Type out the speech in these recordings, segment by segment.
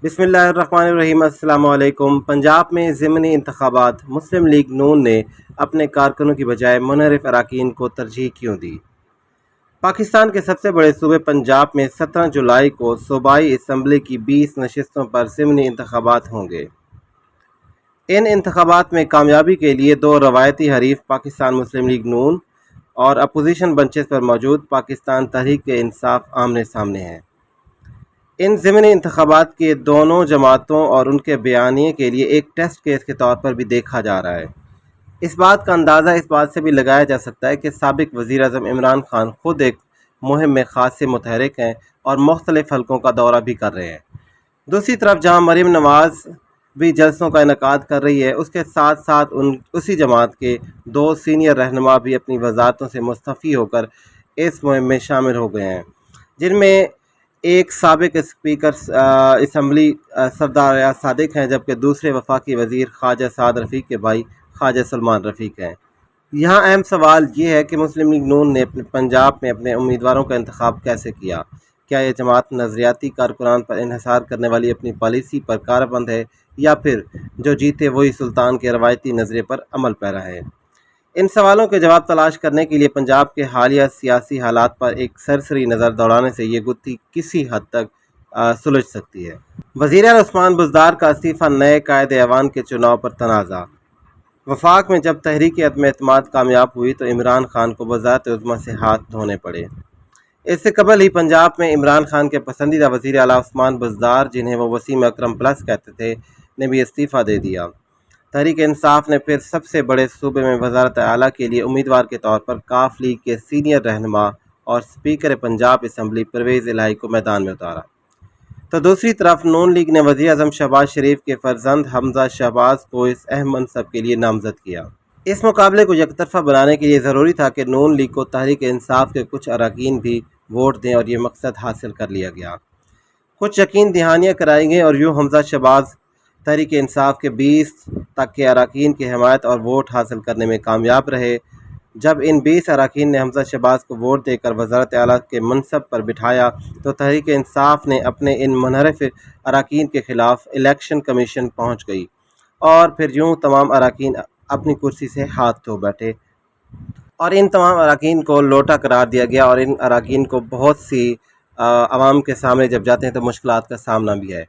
بسم اللہ الرحمن الرحیم۔ السلام علیکم۔ پنجاب میں ضمنی انتخابات، مسلم لیگ نون نے اپنے کارکنوں کی بجائے منحرف اراکین کو ترجیح کیوں دی؟ پاکستان کے سب سے بڑے صوبے پنجاب میں 17 جولائی کو صوبائی اسمبلی کی 20 نشستوں پر ضمنی انتخابات ہوں گے۔ ان انتخابات میں کامیابی کے لیے دو روایتی حریف پاکستان مسلم لیگ نون اور اپوزیشن بنچز پر موجود پاکستان تحریک انصاف آمنے سامنے ہیں۔ ان ضمنی انتخابات کے دونوں جماعتوں اور ان کے بیانیے کے لیے ایک ٹیسٹ کیس کے طور پر بھی دیکھا جا رہا ہے۔ اس بات کا اندازہ اس بات سے بھی لگایا جا سکتا ہے کہ سابق وزیر اعظم عمران خان خود ایک مہم میں خاص سے متحرک ہیں اور مختلف حلقوں کا دورہ بھی کر رہے ہیں۔ دوسری طرف جہاں مریم نواز بھی جلسوں کا انعقاد کر رہی ہے، اس کے ساتھ ساتھ اسی جماعت کے دو سینئر رہنما بھی اپنی وزارتوں سے مستعفی ہو کر اس مہم میں شامل ہو گئے ہیں، جن میں ایک سابق اسپیکر اسمبلی سردار ریاض صادق ہیں، جبکہ دوسرے وفاقی وزیر خواجہ سعد رفیق کے بھائی خواجہ سلمان رفیق ہیں۔ یہاں اہم سوال یہ ہے کہ مسلم لیگ نون نے اپنے پنجاب میں اپنے امیدواروں کا انتخاب کیسے کیا؟ کیا یہ جماعت نظریاتی کارکنان پر انحصار کرنے والی اپنی پالیسی پر کاربند ہے، یا پھر جو جیتے وہی سلطان کے روایتی نظریے پر عمل پیرا ہے؟ ان سوالوں کے جواب تلاش کرنے کے لیے پنجاب کے حالیہ سیاسی حالات پر ایک سرسری نظر دوڑانے سے یہ گتھی کسی حد تک سلجھ سکتی ہے۔ وزیر اعلیٰ عثمان بزدار کا استعفیٰ، نئے قائد ایوان کے چناؤ پر تنازع۔ وفاق میں جب تحریک عدم اعتماد کامیاب ہوئی تو عمران خان کو وزارت عظمیٰ سے ہاتھ دھونے پڑے۔ اس سے قبل ہی پنجاب میں عمران خان کے پسندیدہ وزیر اعلیٰ عثمان بزدار، جنہیں وہ وسیم اکرم پلس کہتے تھے، نے بھی استعفیٰ دے دیا۔ تحریک انصاف نے پھر سب سے بڑے صوبے میں وزارت اعلیٰ کے لیے امیدوار کے طور پر کاف لیگ کے سینئر رہنما اور اسپیکر پنجاب اسمبلی پرویز الہی کو میدان میں اتارا، تو دوسری طرف نون لیگ نے وزیر اعظم شہباز شریف کے فرزند حمزہ شہباز کو اس اہم منصب کے لیے نامزد کیا۔ اس مقابلے کو یک طرفہ بنانے کے لیے ضروری تھا کہ نون لیگ کو تحریک انصاف کے کچھ اراکین بھی ووٹ دیں، اور یہ مقصد حاصل کر لیا گیا۔ کچھ یقین دہانیاں کرائی گئیں اور یوں حمزہ شہباز تحریک انصاف کے 20 تک کے اراکین کی حمایت اور ووٹ حاصل کرنے میں کامیاب رہے۔ جب ان 20 اراکین نے حمزہ شہباز کو ووٹ دے کر وزارت اعلیٰ کے منصب پر بٹھایا تو تحریک انصاف نے اپنے ان منحرف اراکین کے خلاف الیکشن کمیشن پہنچ گئی، اور پھر یوں تمام اراکین اپنی کرسی سے ہاتھ دھو بیٹھے، اور ان تمام اراکین کو لوٹا قرار دیا گیا، اور ان اراکین کو بہت سی عوام کے سامنے جب جاتے ہیں تو مشکلات کا سامنا بھی ہے۔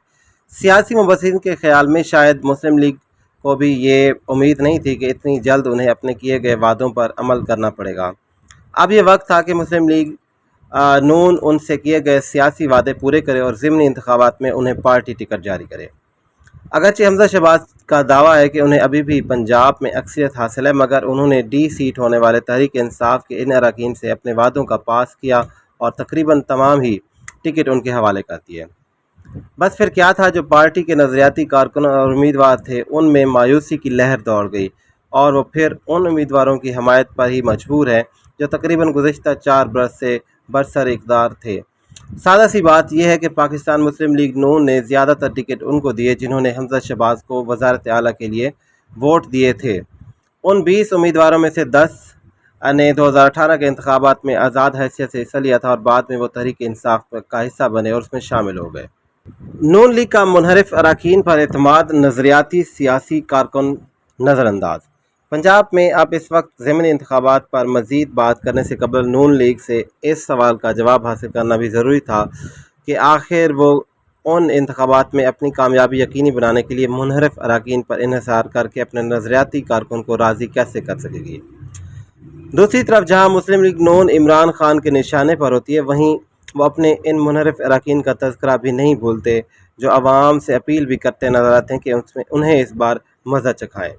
سیاسی مبصرین کے خیال میں شاید مسلم لیگ کو بھی یہ امید نہیں تھی کہ اتنی جلد انہیں اپنے کیے گئے وعدوں پر عمل کرنا پڑے گا۔ اب یہ وقت تھا کہ مسلم لیگ نون ان سے کیے گئے سیاسی وعدے پورے کرے اور ضمنی انتخابات میں انہیں پارٹی ٹکٹ جاری کرے۔ اگرچہ حمزہ شہباز کا دعویٰ ہے کہ انہیں ابھی بھی پنجاب میں اکثریت حاصل ہے، مگر انہوں نے ڈی سیٹ ہونے والے تحریک انصاف کے ان اراکین سے اپنے وعدوں کا پاس کیا اور تقریباً تمام ہی ٹکٹ ان کے حوالے کر دیے۔ بس پھر کیا تھا، جو پارٹی کے نظریاتی کارکن اور امیدوار تھے ان میں مایوسی کی لہر دوڑ گئی، اور وہ پھر ان امیدواروں کی حمایت پر ہی مجبور ہیں جو تقریباً گزشتہ 4 برس سے برسر اقتدار تھے۔ سادہ سی بات یہ ہے کہ پاکستان مسلم لیگ نون نے زیادہ تر ٹکٹ ان کو دیے جنہوں نے حمزہ شہباز کو وزارت اعلیٰ کے لیے ووٹ دیے تھے۔ ان 20 امیدواروں میں سے 10 نے 2018 کے انتخابات میں آزاد حیثیت سے حصہ لیا تھا، اور بعد میں وہ تحریک انصاف کا حصہ بنے اور اس میں شامل ہو گئے۔ نون لیگ کا منحرف اراکین پر اعتماد، نظریاتی سیاسی کارکن نظر انداز۔ پنجاب میں اب اس وقت ضمنی انتخابات پر مزید بات کرنے سے قبل نون لیگ سے اس سوال کا جواب حاصل کرنا بھی ضروری تھا کہ آخر وہ ان انتخابات میں اپنی کامیابی یقینی بنانے کے لیے منحرف اراکین پر انحصار کر کے اپنے نظریاتی کارکن کو راضی کیسے کر سکے گی۔ دوسری طرف جہاں مسلم لیگ نون عمران خان کے نشانے پر ہوتی ہے، وہیں وہ اپنے ان منحرف اراکین کا تذکرہ بھی نہیں بھولتے، جو عوام سے اپیل بھی کرتے نظر آتے ہیں کہ انہیں اس بار مزہ چکھائیں۔